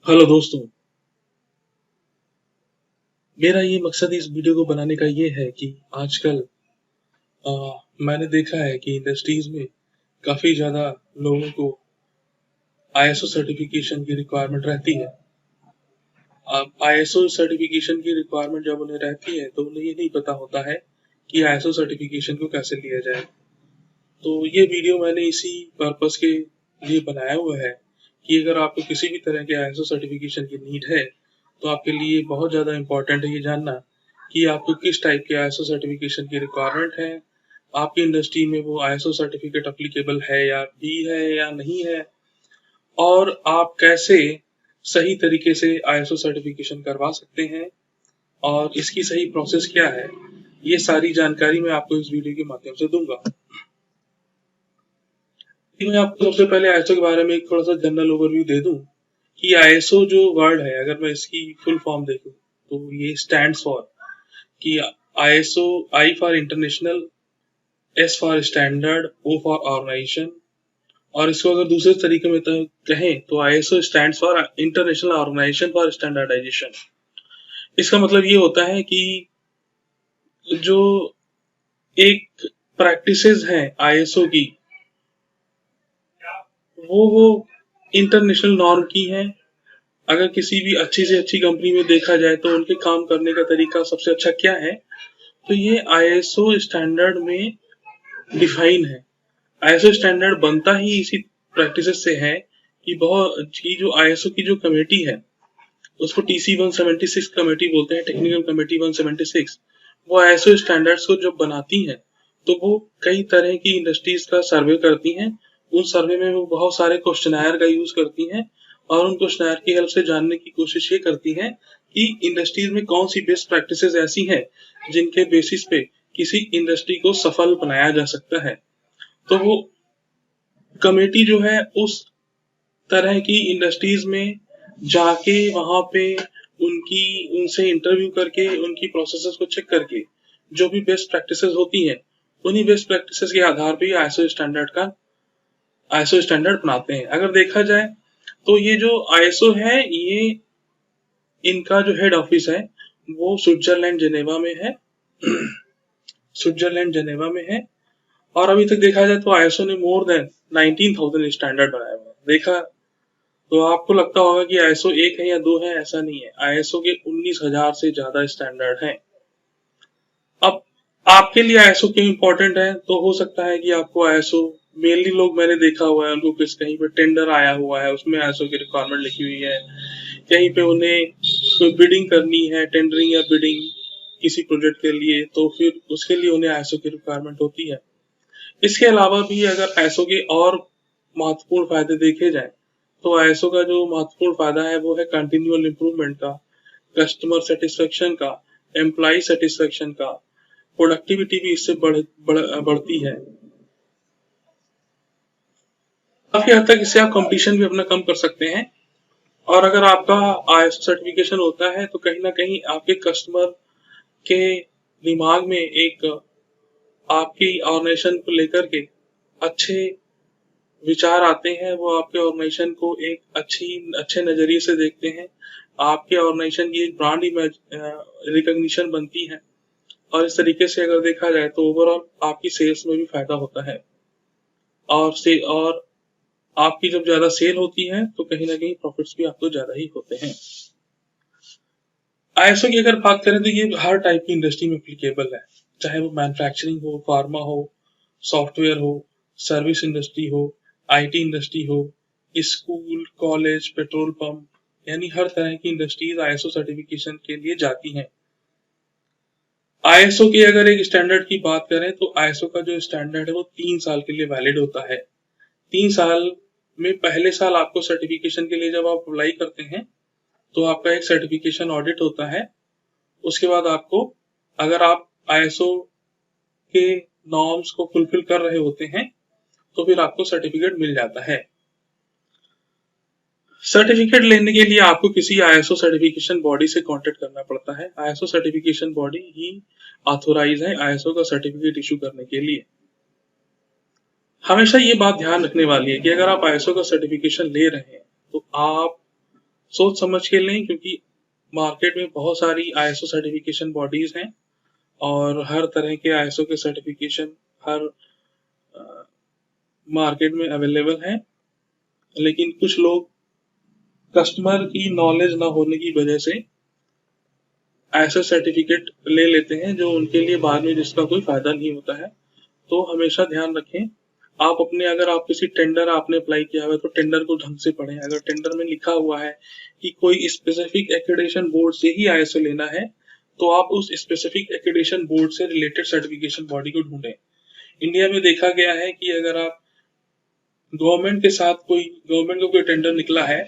Hello दोस्तों, मेरा ये मकसद इस वीडियो को बनाने का ये है कि आजकल अ, मैंने देखा है कि इंडस्ट्रीज में काफी ज्यादा लोगों को आईएसओ सर्टिफिकेशन की रिक्वायरमेंट रहती है। अब आईएसओ सर्टिफिकेशन की रिक्वायरमेंट जब उन्हें रहती है तो उन्हें ये नहीं पता होता है कि आईएसओ सर्टिफिकेशन को कैसे लिया जाए। तो ये वीडियो मैंने इसी पर्पस के लिए बनाया हुआ है कि अगर आपको किसी भी तरह के आईएसओ सर्टिफिकेशन की नीड है तो आपके लिए बहुत ज़्यादा इम्पोर्टेंट है ये जानना कि आपको किस टाइप के आईएसओ सर्टिफिकेशन की रिक्वायरमेंट है, आपकी इंडस्ट्री में वो आईएसओ सर्टिफिकेट अप्लीकेबल है या नहीं है, और आप कैसे सही तरीके से आईएसओ सर्टिफिकेशन करवा सकते हैं और इसकी सही प्रोसेस क्या है। ये सारी जानकारी मैं आपको इस वीडियो के माध्यम से दूंगा। मैं आपको सबसे पहले आईएसओ के बारे में एक थोड़ा सा जनरल ओवरव्यू दे दूं कि आईएसओ जो वर्ड है, अगर मैं इसकी फुल फॉर्म देखूं तो ये स्टैंड्स फॉर कि ISO, I for international, S for standard, O for organisation. और इसको अगर दूसरे तरीके में कहें तो ISO stands for international organisation for standardisation. इसका मतलब ये होता है कि जो एक प्रैक्टिसेस हैं आईएसओ की, वो इंटरनेशनल नॉर्म की हैं। अगर किसी भी अच्छी से अच्छी कंपनी में देखा जाए तो उनके काम करने का तरीका सबसे अच्छा क्या है, तो ये आईएसओ स्टैंडर्ड में डिफाइन है। आईएसओ स्टैंडर्ड बनता ही इसी प्रैक्टिसेस से है कि बहुत की जो आईएसओ की जो कमेटी है उसको टीसी 176 कमेटी बोलते हैं, टेक्निकल कमेटी 176। वो आईएसओ स्टैंडर्ड्स को जब बनाती है तो वो कई तरह की इंडस्ट्रीज का सर्वे करती हैं। उन सर्वे में वो बहुत सारे क्वेश्चनायर का यूज करती हैं और उन क्वेश्चनायर की हेल्प से जानने की कोशिश ये करती हैं कि इंडस्ट्रीज में कौन सी बेस्ट प्रैक्टिसेस ऐसी हैं जिनके बेसिस पे किसी इंडस्ट्री को सफल बनाया जा सकता है। तो वो कमेटी जो है उस तरह की इंडस्ट्रीज में जाके वहां पे उनसे इंटरव्यू करके उनकी प्रोसेसेस को चेक करके जो भी बेस्ट प्रैक्टिसेस होती हैं उन्हीं बेस्ट प्रैक्टिसेस के आधार पे आईएसओ स्टैंडर्ड बनाते हैं। अगर देखा जाए तो ये जो आईएसओ है, ये इनका जो हेड ऑफिस है वो स्विट्जरलैंड जेनेवा में है। स्विट्जरलैंड जेनेवा में है। और अभी तक देखा जाए तो आईएसओ ने मोर देन 19,000 स्टैंडर्ड बनाए हुए हैं। देखा तो आपको लगता होगा कि आईएसओ एक है या दो है, ऐसा नहीं है। आईएसओ के 19,000 से ज्यादा स्टैंडर्ड हैं। अब आपके लिए आईएसओ क्यों इंपॉर्टेंट है, तो हो सकता है कि आपको आईएसओ, मेनली लोग मैंने देखा हुआ है उनको कहीं पे टेंडर आया हुआ है उसमें आईएसओ की रिक्वायरमेंट लिखी हुई है, कहीं पे उन्हें कोई बिडिंग करनी है, टेंडरिंग या बिडिंग किसी प्रोजेक्ट के लिए, तो फिर उसके लिए उन्हें आईएसओ की रिक्वायरमेंट होती है। इसके अलावा भी अगर आईएसओ के और महत्वपूर्ण फायदे देखे जाए तो आईएसओ का जो महत्वपूर्ण फायदा है वो है कंटिन्यूअल इम्प्रूवमेंट का, कस्टमर सेटिस्फेक्शन का, एम्प्लॉय सेटिस्फेक्शन का, प्रोडक्टिविटी भी इससे बढ़ती है। काफी हद तक इससे आप कंपटीशन भी अपना कम कर सकते हैं। और अगर आपका आईएसओ सर्टिफिकेशन होता है तो कहीं ना कहीं आपके कस्टमर के दिमाग में एक आपकी ऑर्गेनाइजेशन को लेकर के अच्छे विचार आते हैं। वो आपके ऑर्गेनाइजेशन को एक अच्छे नजरिए से देखते हैं। आपके ऑर्गेनाइजेशन की एक ब्रांड इमेज रिकॉग्निशन बनती है। और इस तरीके से अगर देखा जाए तो ओवरऑल आपकी सेल्स में भी फायदा होता है। और आपकी जब ज्यादा सेल होती है तो कहीं ना कहीं प्रॉफिट्स भी आपको ज्यादा ही होते हैं। आईएसओ की अगर बात करें तो ये हर टाइप की इंडस्ट्री में एप्लीकेबल है, चाहे वो मैन्युफैक्चरिंग हो, फार्मा हो, सॉफ्टवेयर हो, सर्विस इंडस्ट्री हो, आईटी इंडस्ट्री हो, स्कूल, कॉलेज, पेट्रोल पंप, यानी हर तरह की इंडस्ट्रीज आईएसओ सर्टिफिकेशन के लिए जाती हैं। आईएसओ की अगर एक स्टैंडर्ड की बात करें तो आईएसओ का जो स्टैंडर्ड है वो 3 साल के लिए वैलिड होता है। 3 साल में पहले साल आपको सर्टिफिकेशन के लिए जब आप अप्लाई करते हैं तो आपका एक सर्टिफिकेशन ऑडिट होता है। उसके बाद आपको, अगर आप आईएसओ के नॉर्म्स को फुलफिल कर रहे होते हैं तो फिर आपको सर्टिफिकेट मिल जाता है। सर्टिफिकेट लेने के लिए आपको किसी आईएसओ सर्टिफिकेशन बॉडी से कांटेक्ट करना पड़ता है। आईएसओ सर्टिफिकेशन बॉडी ही ऑथोराइज है आईएसओ का सर्टिफिकेट इशू करने के लिए। हमेशा ये बात ध्यान रखने वाली है कि अगर आप आईएसओ का सर्टिफिकेशन ले रहे हैं तो आप सोच समझ के लें, क्योंकि मार्केट में बहुत सारी आईएसओ सर्टिफिकेशन बॉडीज हैं और हर तरह के आईएसओ के सर्टिफिकेशन हर मार्केट में अवेलेबल है। लेकिन कुछ लोग कस्टमर की नॉलेज ना होने की वजह से ऐसा सर्टिफिकेट ले लेते हैं जो उनके लिए बाद में जिसका कोई फायदा नहीं होता है। तो हमेशा ध्यान रखें, आप अपने अगर आप किसी टेंडर आपने अप्लाई किया हुआ है तो टेंडर को ढंग से पढ़ें। अगर टेंडर में लिखा हुआ है कि कोई स्पेसिफिक एक्रेडिटेशन बोर्ड से ही आईएसओ लेना है, तो आप उस स्पेसिफिक एक्रेडिटेशन बोर्ड से रिलेटेड सर्टिफिकेशन बॉडी को ढूंढें। इंडिया में देखा गया है कि अगर आप गवर्नमेंट का कोई टेंडर निकला है,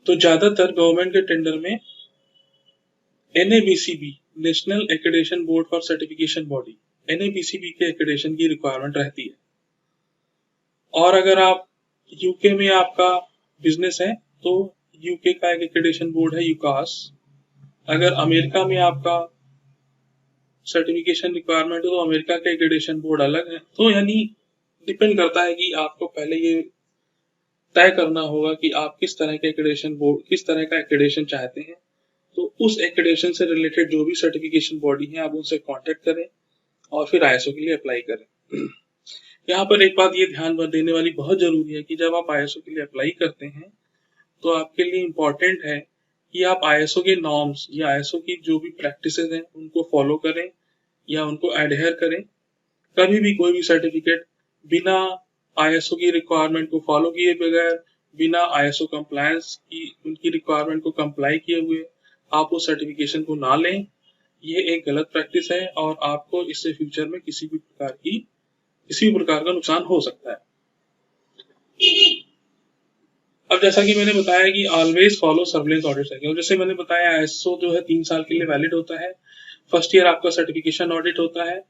तो ज्यादातर गवर्नमेंट के टेंडर में NABCB national accreditation board for certification body NABCB के एक्रेडिटेशन की रिक्वायरमेंट रहती है। और अगर आप यूके में आपका बिजनेस है तो यूके का एक एक्रेडिटेशन बोर्ड है यूकास। अगर अमेरिका में आपका सर्टिफिकेशन रिक्वायरमेंट है तो अमेरिका का एक्रेडिटेशन बोर्ड अलग है। तो यानी डिपेंड करता है कि आपको पहले ये तय करना होगा कि आप किस तरह के किस तरह का एक्रेडिटेशन चाहते हैं। तो उस एक्रेडिटेशन से रिलेटेड जो भी सर्टिफिकेशन बॉडी है आप उनसे कांटेक्ट करें और फिर आईएसओ के लिए अप्लाई करें। यहाँ पर एक बात ये ध्यान देने वाली बहुत जरूरी है कि जब आप आईएसओ के लिए अप्लाई करते हैं तो आपके लिए इम्पोर्टेंट है कि आप आईएसओ के नॉर्म्स या आईएसओ की जो भी प्रैक्टिसेस हैं उनको फॉलो करें या उनको एडहेयर करें। कभी भी कोई भी सर्टिफिकेट बिना आईएसओ की रिक्वायरमेंट को फॉलो किए बगैर, बिना आईएसओ कंप्लायंस की उनकी रिक्वायरमेंट को कंप्लाई किए हुए आप उस सर्टिफिकेशन को ना लें। ये एक गलत प्रैक्टिस है और आपको इससे फ्यूचर में किसी भी प्रकार का नुकसान हो सकता है। अब जैसा कि मैंने बताया कि always follow surveillance audit cycle. जैसे मैंने बताया आईएसओ जो है 3 साल के लिए वैलिड होता है। फर्स्ट ईयर आपका सर्टिफिकेशन ऑडिट होता है।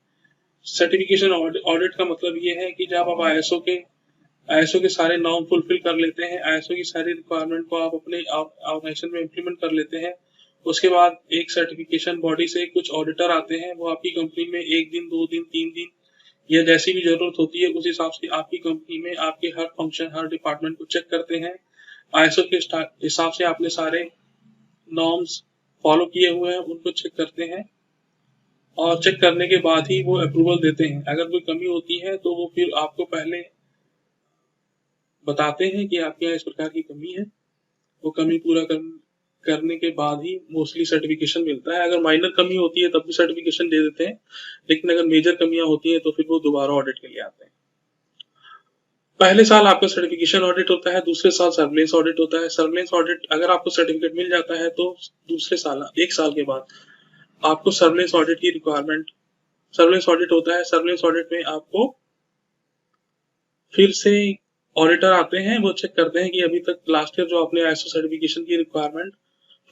सर्टिफिकेशन ऑडिट का मतलब ये है कि जब आप आईएसओ के सारे नॉर्म फुलफिल कर लेते हैं, आईएसओ की सारी रिक्वायरमेंट को आप अपने ऑर्गेनाइजेशन में इम्प्लीमेंट कर लेते हैं, उसके बाद एक सर्टिफिकेशन बॉडी से कुछ ऑडिटर आते हैं। वो आपकी कंपनी में 1 दिन 2 दिन 3 दिन या जैसी भी जरूरत होती है उस हिसाब से आपकी कंपनी में आपके हर फंक्शन हर डिपार्टमेंट को चेक करते हैं। आईएसओ के हिसाब से आपने सारे नॉर्म्स फॉलो किए हुए हैं उनको चेक करते हैं और चेक करने के बाद ही वो अप्रूवल देते हैं। अगर कोई कमी होती है तो वो फिर आपको पहले बताते हैं कि आपके यहाँ इस प्रकार की कमी है। वो कमी पूरा करने के बाद ही मोस्टली सर्टिफिकेशन मिलता है। अगर माइनर कमी होती है तब भी सर्टिफिकेशन दे देते हैं, लेकिन अगर मेजर कमियां होती है तो फिर वो दोबारा ऑडिट के लिए आते हैं। पहले साल आपका सर्टिफिकेशन ऑडिट होता है, दूसरे साल सर्विलेंस ऑडिट होता है। सर्विलेंस ऑडिट अगर आपको सर्टिफिकेट मिल जाता है तो दूसरे साल 1 साल के बाद आपको सर्विलेंस ऑडिट की रिक्वायरमेंट सर्विलेंस ऑडिट होता है। सर्विलेंस ऑडिट में आपको फिर से ऑडिटर आते हैं, वो चेक करते हैं कि अभी तक लास्ट ईयर जो आपने आईएसओ सर्टिफिकेशन की रिक्वायरमेंट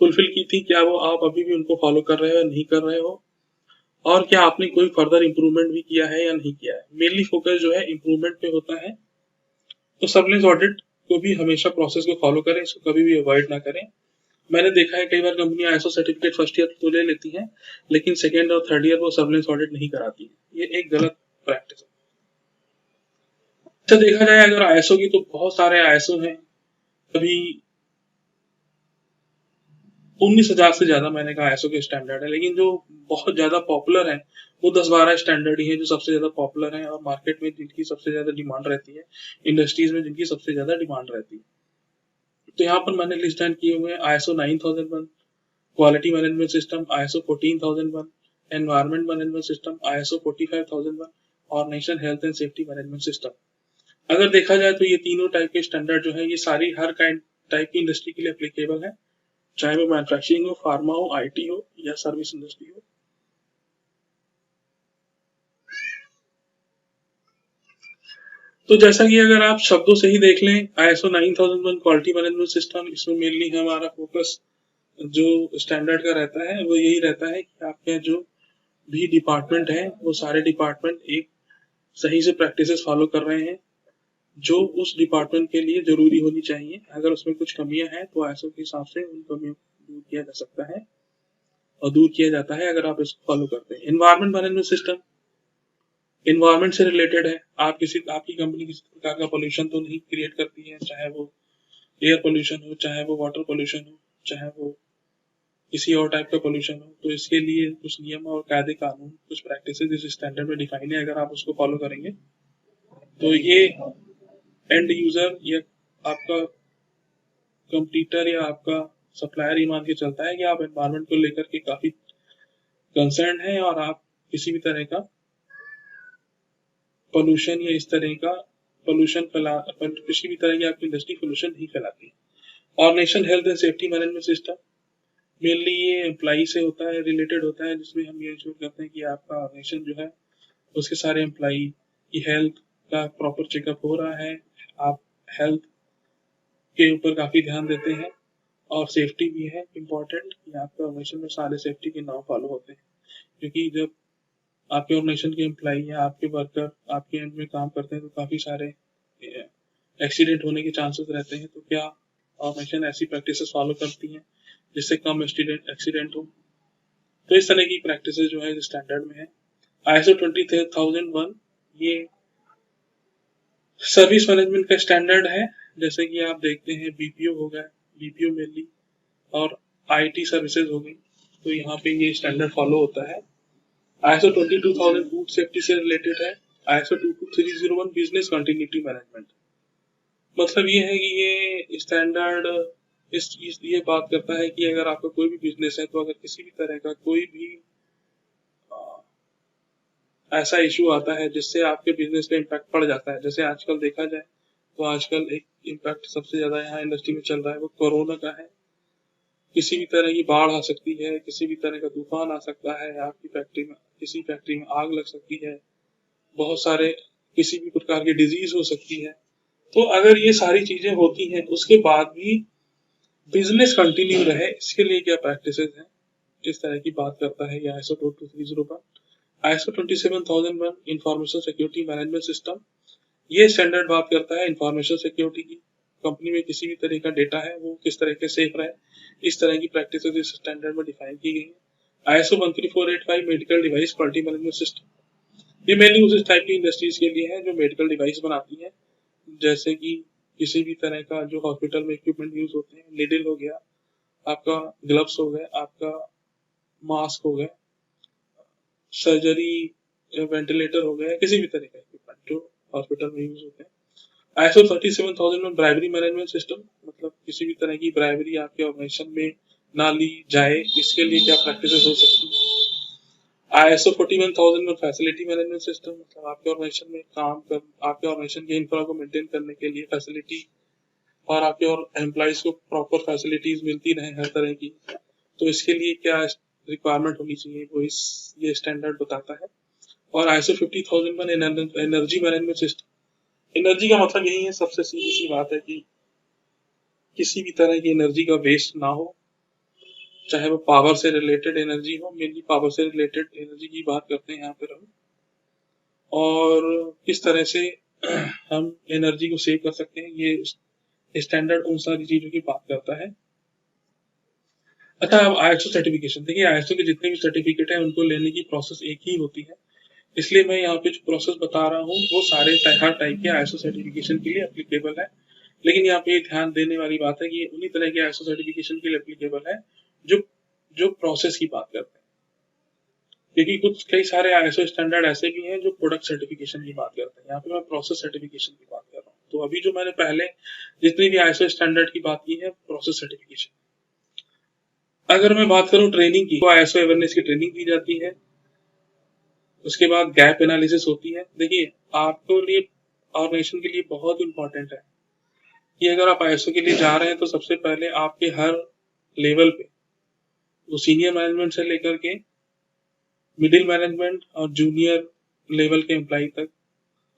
फुलफिल की थी क्या वो आप अभी भी उनको फॉलो कर रहे हो या नहीं कर रहे हो, और क्या आपने कोई फर्दर इंप्रूवमेंट भी किया है या नहीं किया है। मेनली फोकस जो है इंप्रूवमेंट पे होता है। तो सर्विलेंस ऑडिट को भी हमेशा प्रोसेस को फॉलो करें, इसको कभी भी अवॉइड ना करें। मैंने देखा है कई बार company ISO certificate first year तो ले लेती है, लेकिन सेकेंड और थर्ड ईयर वो सर्विलेंस ऑडिट नहीं कराती है। ये एक गलत प्रैक्टिस है। अच्छा, देखा जाए अगर आईएसओ की तो बहुत सारे आईएसओ हैं। अभी 19,000 से ज्यादा मैंने कहा आईएसओ के स्टैंडर्ड है, लेकिन जो बहुत ज्यादा पॉपुलर है वो 10-12 स्टैंडर्ड ही है जो सबसे ज्यादा पॉपुलर है और मार्केट में जिनकी सबसे ज्यादा डिमांड रहती है, इंडस्ट्रीज में जिनकी सबसे ज्यादा डिमांड रहती है। तो यहाँ पर मैंने लिस्ट डाउन किए हुए हैं ISO 9001 quality management system, ISO 14001 environment management system, ISO 45001 और national health and safety management system. अगर देखा जाए तो ये तीनों टाइप के स्टैंडर्ड जो है ये सारी हर टाइप की इंडस्ट्री के लिए एप्लीकेबल है, चाहे वो मैन्युफैक्चरिंग हो, फार्मा हो, आईटी हो या सर्विस इंडस्ट्री हो। तो जैसा कि अगर आप शब्दों से ही देख लें आईएसओ 9001 क्वालिटी मैनेजमेंट सिस्टम, इसमें मेनली हमारा फोकस जो स्टैंडर्ड का रहता है वो यही रहता है कि आपके जो भी डिपार्टमेंट है वो सारे डिपार्टमेंट एक सही से प्रैक्टिसेस फॉलो कर रहे हैं जो उस डिपार्टमेंट के लिए जरूरी होनी चाहिए। अगर उसमें कुछ कमियां हैं तो आईएसओ के हिसाब से उन कमियों को दूर किया जा सकता है और दूर किया जाता है अगर आप इसको फॉलो करते हैं। एनवायरमेंट मैनेजमेंट सिस्टम, इन्वायरमेंट से रिलेटेड है, आपकी कंपनी किसी प्रकार का पोल्यूशन तो नहीं क्रिएट करती है, चाहे वो एयर पोल्यूशन हो, चाहे वो वाटर पोल्यूशन हो, चाहे वो किसी और टाइप का पोल्यूशन हो। तो इसके लिए कुछ नियम और कायदे कानून, कुछ प्रैक्टिसेस इस स्टैंडर्ड में डिफाइन है। अगर आप उसको फॉलो करेंगे तो ये एंड यूजर या आपका कंप्यूटर या आपका सप्लायर ही मान के चलता है कि आप एनवायरनमेंट को लेकर के काफी कंसर्न है और आप किसी भी तरह का पोल्यूशन या इस तरह का किसी भी तरह की आपकी इंडस्ट्री पोल्यूशन नहीं फैलाती। Organisation health and safety management system mainly ये एम्प्लॉई से होता है, रिलेटेड होता है, जिसमें हम ये इंश्योर करते हैं कि आपका ऑर्गेनाइजेशन जो है उसके सारे एम्प्लॉई की हेल्थ का प्रॉपर चेकअप हो रहा है, आप हेल्थ के ऊपर काफी ध्यान देते हैं और सेफ्टी भी है इम्पोर्टेंट कि आपके ऑर्गेनाइजेशन में सारे सेफ्टी के नॉर्म फॉलो होते हैं। क्योंकि जब आपके ऑर्गेनाइजेशन के एम्प्लॉई या आपके वर्कर आपके एंड में काम करते हैं तो काफी सारे एक्सीडेंट होने के चांसेस रहते हैं। तो क्या ऑर्गेनाइजेशन ऐसी प्रैक्टिसेस फॉलो करती हैं जिससे कम एक्सीडेंट हो? तो इस तरह की प्रैक्टिसेस जो है स्टैंडर्ड में है। ISO 20001 ये सर्विस मैनेजमेंट का स्टैंडर्ड है। जैसे कि आप देखते हैं बीपीओ हो गया, बीपीओ मेनली, और आईटी सर्विसेज हो गई, तो यहाँ पे ये स्टैंडर्ड फॉलो होता है। ISO 22000 फूड सेफ्टी से रिलेटेड है। ISO 22301 बिजनेस कंटिन्यूटी मैनेजमेंट, मतलब ये है कि ये स्टैंडर्ड ये बात करता है कि अगर आपका कोई भी बिजनेस है तो अगर किसी भी तरह का कोई भी ऐसा इशू आता है जिससे आपके बिजनेस पे इम्पैक्ट पड़ जाता है, जैसे आजकल देखा जाए तो आजकल एक इम्पैक्ट सबसे ज्यादा यहाँ इंडस्ट्री में चल रहा है वो कोरोना का है। किसी भी तरह की बाढ़ आ सकती है, किसी भी तरह का तूफान आ सकता है, आपकी फैक्ट्री में किसी फैक्ट्री में आग लग सकती है, बहुत सारे किसी भी प्रकार की डिजीज हो सकती है। तो अगर ये सारी चीजें होती हैं उसके बाद भी बिजनेस कंटिन्यू रहे, इसके लिए क्या प्रैक्टिसेस हैं, इस तरह की बात करता है ये ISO 22301। ISO 27001 information security management system, ये स्टैंडर्ड बात करता है इंफॉर्मेशन सिक्योरिटी की। कंपनी में किसी भी तरह का डेटा है वो किस तरह के सेफ रहे, इस तरह की प्रैक्टिसेस इस स्टैंडर्ड में डिफाइन की गई है। ISO 13485 medical device quality management system, ये मेनली उस टाइप की इंडस्ट्रीज के लिए है जो मेडिकल डिवाइस बनाती है, जैसे कि किसी भी तरह का जो हॉस्पिटल में इक्विपमेंट यूज होते हैं, नीडल हो गया, आपका ग्लव्स हो गए, आपका मास्क हो गया, सर्जरी वेंटिलेटर हो गया, किसी भी तरह का इक्विपमेंट जो हॉस्पिटल में यूज होते हैं। ISO 37000 में ब्राइबरी मैनेजमेंट सिस्टम, मतलब किसी भी तरह की ब्राइबरी आपके ऑर्गेनाइजेशन में ना ली जाए, इसके लिए क्या प्रैक्टिसेस हो सकती है। ISO 41000 में फैसिलिटी मैनेजमेंट सिस्टम, मतलब आपके ऑर्गेनाइजेशन में आपके ऑर्गेनाइजेशन के इंफ्रा को मेंटेन करने के लिए फैसिलिटी और आपके और एम्प्लॉइज को प्रॉपर फैसिलिटीज मिलती रहे हर तरह की, तो इसके लिए क्या रिक्वायरमेंट होनी चाहिए वो ये स्टैंडर्ड बताता है। और ISO 50001 energy management system, energy का मतलब यही है, सबसे सीधी सी बात है कि किसी भी तरह की एनर्जी का वेस्ट ना हो, चाहे वो पावर से रिलेटेड एनर्जी हो, मेनली पावर से रिलेटेड एनर्जी की बात करते हैं यहाँ पर हम, और किस तरह से हम एनर्जी को सेव कर सकते हैं, ये स्टैंडर्ड उन सारी चीजों की बात करता है। अच्छा, अब ISO सर्टिफिकेशन देखिए, ISO के जितने भी सर्टिफिकेट है उनको लेने की प्रोसेस एक ही होती है, इसलिए मैं यहाँ पे जो प्रोसेस बता रहा हूँ वो सारे हर टाइप के ISO सर्टिफिकेशन के लिए एप्लीकेबल है। लेकिन यहाँ पे ध्यान देने वाली बात है कि ये उन्हीं तरह के ISO सर्टिफिकेशन के लिए एप्लीकेबल है जो जो प्रोसेस की बात करते हैं, क्योंकि कुछ कई सारे ISO स्टैंडर्ड ऐसे भी हैं जो प्रोडक्ट सर्टिफिकेशन की बात करते हैं। यहाँ पे मैं प्रोसेस सर्टिफिकेशन की बात कर रहा हूँ। तो अभी जो मैंने पहले जितनी भी ISO स्टैंडर्ड की बात की है प्रोसेस सर्टिफिकेशन। अगर मैं बात करूँ ट्रेनिंग की, तो ISO अवेयरनेस की ट्रेनिंग दी जाती है, उसके बाद गैप एनालिसिस होती है। देखिए, आपको लिए ऑर्गेनाइजेशन के लिए बहुत इंपॉर्टेंट है कि अगर आप ISO के लिए जा रहे हैं तो सबसे पहले आपके हर लेवल पे, वो सीनियर मैनेजमेंट से लेकर के मिडिल मैनेजमेंट और जूनियर लेवल के एम्प्लॉय तक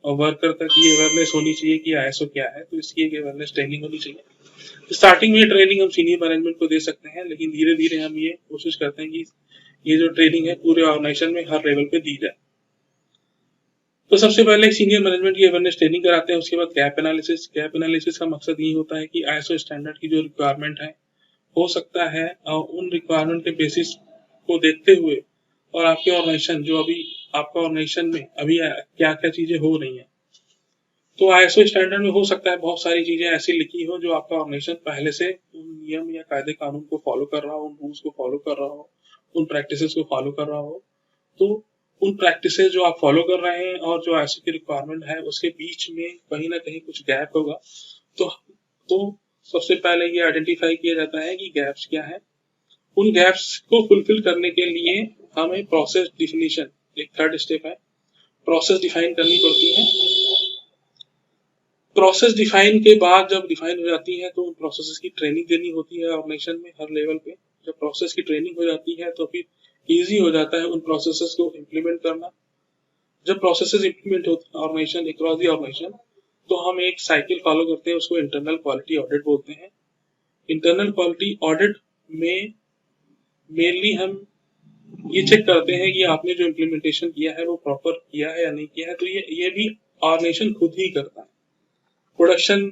और वर्कर तक ये अवेयरनेस होनी चाहिए कि ISO क्या है, तो इसकी एक अवेयरनेस ट्रेनिंग होनी चाहिए। स्टार्टिंग में ट्रेनिंग हम सीनियर मैनेजमेंट को दे सकते हैं, लेकिन धीरे धीरे हम ये कोशिश करते हैं कि ये जो ट्रेनिंग है पूरे ऑर्गेनाइजेशन में हर लेवल पे दी जाए। तो सबसे पहले सीनियर मैनेजमेंट की अवेयरनेस ट्रेनिंग कराते हैं, उसके बाद गैप एनालिसिस का मकसद यही होता है कि ISO स्टैंडर्ड की जो रिक्वायरमेंट है, हो सकता है उन रिक्वायरमेंट के बेसिस को देखते हुए और आपके ऑर्गेनाइजेशन जो अभी आपका ऑर्गेनाइजेशन में अभी क्या क्या चीजें हो रही हैं। तो आईएसओ स्टैंडर्ड में हो सकता है बहुत सारी चीजें ऐसी लिखी हो जो आपका ऑर्गेनाइजेशन पहले से उन नियम या कायदे कानून को फॉलो कर रहा हो, उन रूल्स को फॉलो कर रहा हो, उन प्रैक्टिसेस को फॉलो कर रहा हो। तो उन प्रैक्टिसेस जो आप फॉलो कर रहे हैं और जो आईएसओ की रिक्वायरमेंट है उसके बीच में कहीं ना कहीं कुछ गैप होगा। तो तो सबसे पहले ये आइडेंटिफाई किया जाता है कि गैप्स क्या है। उन गैप्स को फुलफिल करने के लिए हमें प्रोसेस डिफिनीशन, एक थर्ड स्टेप है, प्रोसेस डिफाइन करनी पड़ती है। प्रोसेस डिफाइन के बाद जब डिफाइन हो जाती है तो उन प्रोसेसेस की ट्रेनिंग देनी होती है ऑर्गेनाइजेशन में हर लेवल पे। जब प्रोसेस की ट्रेनिंग हो जाती है तो फिर इजी हो जाता है उन प्रोसेसेस को इम्प्लीमेंट करना। जब प्रोसेसेस इम्प्लीमेंट होते हैं ऑर्गेनाइजेशन अक्रॉस द ऑर्गेनाइजेशन, तो हम एक साइकिल फॉलो करते हैं, उसको इंटरनल क्वालिटी ऑडिट बोलते हैं। इंटरनल क्वालिटी ऑडिट में मेनली हम ये चेक करते हैं कि आपने जो इम्प्लीमेंटेशन किया है वो प्रॉपर किया है या नहीं किया है। तो ये भी ऑर्गेनाइजेशन खुद ही करता है। प्रोडक्शन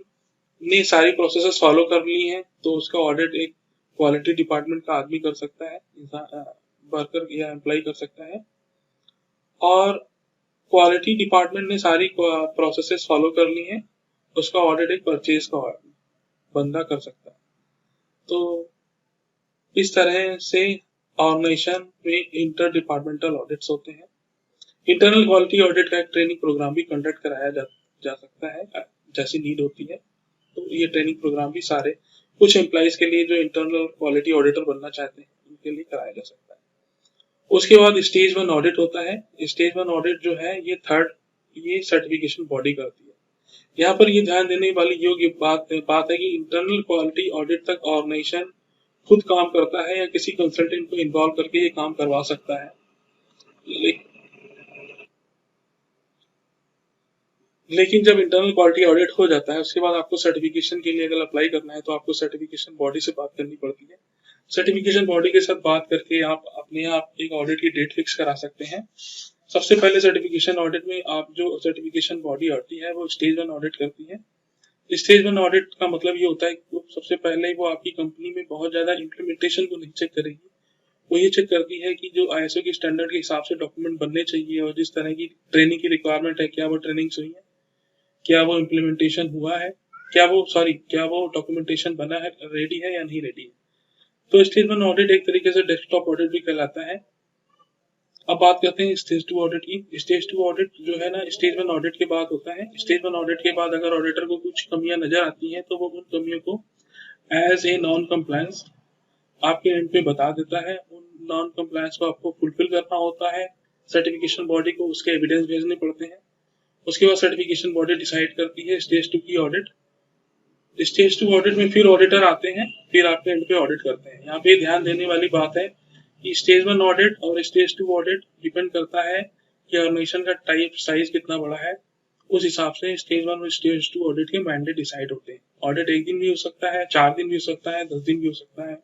ने सारी प्रोसेसेस फॉलो कर ली हैं तो उसका ऑडिट एक क्वालिटी डिपार्टमेंट का आदमी कर सकता है, वर्कर या एम्प्लॉय कर सकता है। और क्वालिटी डिपार्टमेंट ने सारी प्रोसेसेस फॉलो कर ली हैं, उसका ऑडिट एक परचेज का बंदा कर सकता है। तो इस तरह से ऑर्गेनाइजेशन में इंटर डिपार्टमेंटल ऑडिट्स होते हैं। इंटरनल क्वालिटी ऑडिट का एक ट्रेनिंग प्रोग्राम भी कंडक्ट कराया जा सकता है जैसी नीड होती है। तो ये ट्रेनिंग प्रोग्राम भी सारे कुछ एम्प्लॉइज के लिए जो इंटरनल क्वालिटी ऑडिटर बनना चाहते हैं उनके लिए कराया जा सकता है। उसके बाद स्टेज 1 ऑडिट होता है। स्टेज 1 ऑडिट जो है ये सर्टिफिकेशन बॉडी करती है। यहाँ पर ये ध्यान देने वाली योग्य बात है कि इंटरनल क्वालिटी ऑडिट तक ऑर्गेनाइजेशन खुद काम करता है या किसी कंसल्टेंट को इन्वॉल्व करके ये काम करवा सकता है। लेकिन जब इंटरनल क्वालिटी ऑडिट हो जाता है उसके बाद आपको सर्टिफिकेशन के लिए अगर अप्लाई करना है तो आपको सर्टिफिकेशन बॉडी से बात करनी पड़ती है। सर्टिफिकेशन बॉडी के साथ बात करके आप अपने आप एक ऑडिट की डेट फिक्स करा सकते हैं। सबसे पहले सर्टिफिकेशन ऑडिट में आप जो सर्टिफिकेशन बॉडी आती है वो स्टेज 1 ऑडिट करती है। स्टेज 1 ऑडिट का मतलब ये होता है कि सबसे पहले वो आपकी कंपनी में बहुत ज्यादा इम्प्लीमेंटेशन को नहीं चेक करेगी, वो ये चेक करती है कि जो आईएसओ की स्टैंडर्ड के हिसाब से डॉक्यूमेंट बनने चाहिए और जिस तरह की ट्रेनिंग की रिक्वायरमेंट है क्या वो ट्रेनिंग हुई है, क्या वो इम्प्लीमेंटेशन हुआ है, क्या वो डॉक्यूमेंटेशन बना है, रेडी है या नहीं रेडी है। तो स्टेज 1 ऑडिट एक तरीके से डेस्कटॉप ऑडिट भी कहलाता है। अब बात करते हैं स्टेज 2 ऑडिट की। स्टेज 2 ऑडिट जो है ना स्टेज 1 ऑडिट के बाद होता है। स्टेज 1 ऑडिट के बाद अगर ऑडिटर को कुछ कमियां नजर आती हैं तो वो उन कमियों को एज ए नॉन कंप्लायंस आपके एंड पे बता देता है। उन नॉन कंप्लायंस को आपको फुलफिल करना होता है। सर्टिफिकेशन बॉडी को उसके एविडेंस भेजने पड़ते हैं। उसके बाद सर्टिफिकेशन बॉडी डिसाइड करती है स्टेज 2 की ऑडिट। स्टेज 2 ऑडिट में फिर ऑडिटर आते हैं, फिर आपके एंड पे ऑडिट करते हैं। यहाँ पे ध्यान देने वाली बात है कि स्टेज 1 ऑडिट और स्टेज 2 ऑडिट डिपेंड करता है कि ऑर्गेनाइजेशन का टाइप साइज कितना बड़ा है। उस हिसाब से स्टेज 1 और स्टेज 2 ऑडिट के मैंडेट डिसाइड होते हैं। ऑडिट एक दिन भी हो सकता है, 4 दिन भी हो सकता है, 10 दिन भी हो सकता है।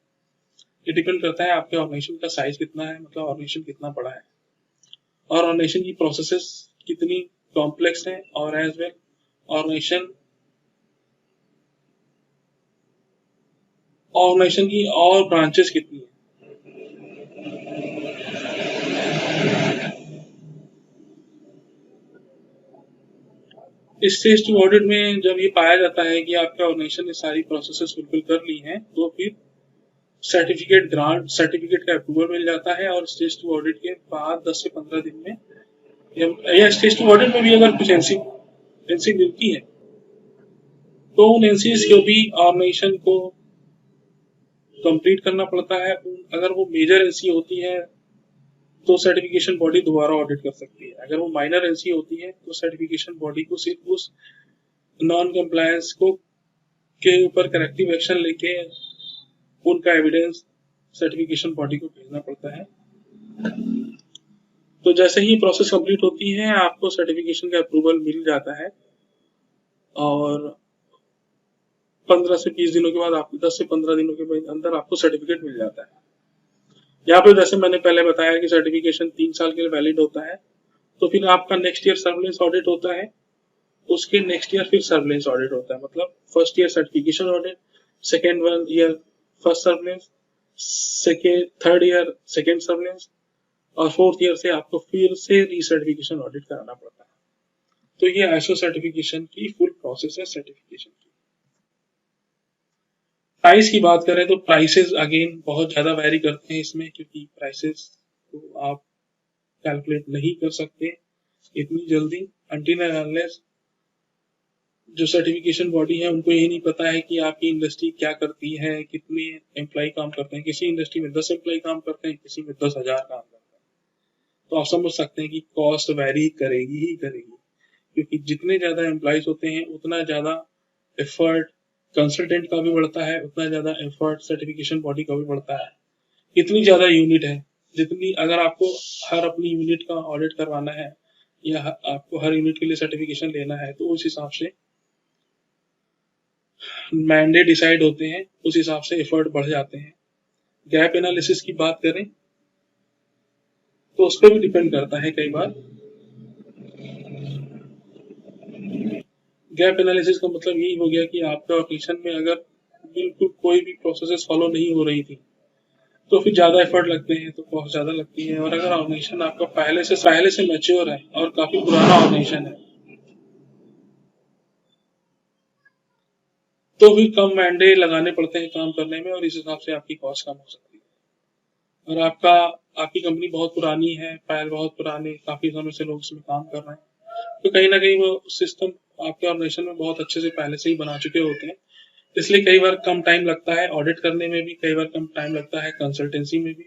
ये डिपेंड करता है आपके ऑर्गेनाइजेशन का साइज कितना है, मतलब ऑर्गेनाइजेशन कितना बड़ा है और ऑर्गेनाइजेशन की प्रोसेसेस कितनी कॉम्प्लेक्स है और एज वेल ऑर्गेनाइजेशन की और ब्रांचेस कितनी है। स्टेज 2 ऑडिट में जब ये पाया जाता है कि आपके ऑर्गेनाइजेशन ने सारी प्रोसेसेस फुलफिल कर ली हैं तो फिर सर्टिफिकेट का अप्रूवल मिल जाता है और स्टेज 2 ऑडिट के बाद 10 से 15 दिन में या स्टेज 2 ऑडिट में भी अगर कुछ एनसी मिलती है तो उन एनसीज को भी ऑर्गेनाइजेशन को कंप्लीट करना पड़ता है। अगर वो मेजर एनसी होती है तो सर्टिफिकेशन बॉडी दोबारा ऑडिट कर सकती है। अगर वो माइनर एनसी होती है तो सर्टिफिकेशन बॉडी को सिर्फ उस नॉन कंप्लायंस को के ऊपर करेक्टिव एक्शन लेके उनका एविडेंस सर्टिफिकेशन बॉडी को भेजना पड़ता है। तो जैसे ही प्रोसेस कंप्लीट होती है आपको सर्टिफिकेशन का अप्रूवल मिल जाता है और 15 से 20 दिनों के बाद आपको 10 से 15 दिनों के अंदर आपको सर्टिफिकेट मिल जाता है। यहाँ पे जैसे मैंने पहले बताया कि सर्टिफिकेशन 3 साल के लिए वैलिड होता है। तो फिर आपका नेक्स्ट ईयर सर्विलेंस ऑडिट होता है, उसके नेक्स्ट ईयर फिर सर्विलेंस ऑडिट होता है। मतलब first year certification audit, second year first surveillance, third year second surveillance और 4th ईयर से आपको फिर से रीसर्टिफिकेशन ऑडिट कराना पड़ता है। तो ये आईएसओ सर्टिफिकेशन की फुल प्रोसेस है सर्टिफिकेशन की। प्राइस की बात करें तो प्राइसेस अगेन बहुत ज़्यादा वैरी करते हैं इसमें, क्योंकि प्राइसेस को आप कैलकुलेट नहीं कर सकते इतनी जल्दी अनटिल एंड अनलेस जो सर्टिफिकेशन बॉडी है उनको ये नहीं पता है कि आपकी इंडस्ट्री क्या करती है, कितने एम्प्लॉय काम करते हैं। किसी इंडस्ट्री में 10 एम्प्लॉय काम करते हैं, किसी में 10,000 काम करते हैं। तो आप समझ सकते हैं कि कॉस्ट वैरी करेगी ही करेगी, क्योंकि जितने ज़्यादा एम्प्लॉयज होते हैं उतना ज़्यादा एफर्ट कंसल्टेंट का भी बढ़ता है, उतना ज़्यादा एफर्ट सर्टिफिकेशन बॉडी का भी बढ़ता है। इतनी ज़्यादा यूनिट है, जितनी अगर आपको हर अपनी यूनिट का ऑडिट करवाना है या आपको हर यूनिट के लिए सर्टिफिकेशन लेना है, तो उस हिसाब से मैंडेट डिसाइड होते हैं, उस हिसाब से एफर्ट बढ़ जाते हैं। गैप एनालिसिस की बात करें तो उस पर भी डिपेंड करता है कई बार। गैप एनालिसिस का मतलब यही हो गया कि आपके ऑर्गेनाइजेशन में अगर बिल्कुल कोई भी प्रोसेसेस फॉलो नहीं हो रही थी तो फिर ज्यादा एफर्ट लगते हैं, तो कॉस्ट ज्यादा लगती है। और अगर ऑर्गेनाइजेशन आपका पहले से मैच्योर है और काफी पुराना ऑर्गेनाइजेशन है तो भी कम मैंडे लगाने पड़ते हैं काम करने में, और इस हिसाब से आपकी कॉस्ट कम हो सकती है। और आपकी कंपनी बहुत पुरानी है, फाइल बहुत पुराने, काफी समय से लोग इसमें काम कर रहे हैं, तो कहीं ना कहीं वो सिस्टम आपके ऑर्गेनाइजेशन में बहुत अच्छे से पहले से ही बना चुके होते हैं। इसलिए कई बार कम टाइम लगता है ऑडिट करने में भी, कई बार कम टाइम लगता है कंसल्टेंसी में भी,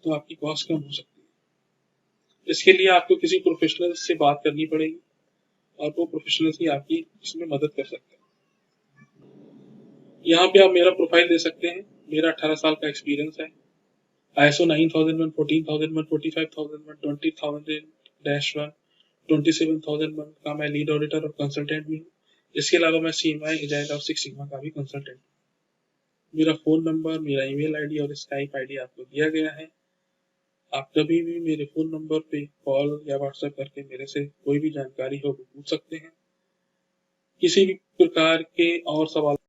तो आपकी कॉस्ट कम हो सकती है। इसके लिए आपको किसी प्रोफेशनल से बात करनी पड़ेगी और वो प्रोफेशनल ही आपकी इसमें मदद कर सकते हैं। यहाँ पे आप मेरा प्रोफाइल दे सकते हैं। मेरा 18 साल का एक्सपीरियंस है। ISO 9001, 14001, 45001, 20000-1, 27001 का मैं लीड ऑडिटर और कंसल्टेंट भी हूँ। इसके अलावा मैं CMI एजाइल और सिक्स सिग्मा का भी कंसल्टेंट हूँ। मेरा फोन नंबर, मेरा ईमेल आईडी और स्काइप आईडी आपको दिया गया है। आप कभी भी मेरे फोन नंबर पे कॉल या व्हाट्सएप करके मेरे से कोई भी जानकारी हो वो पूछ सकते हैं। किसी भी प्रकार के और सवाल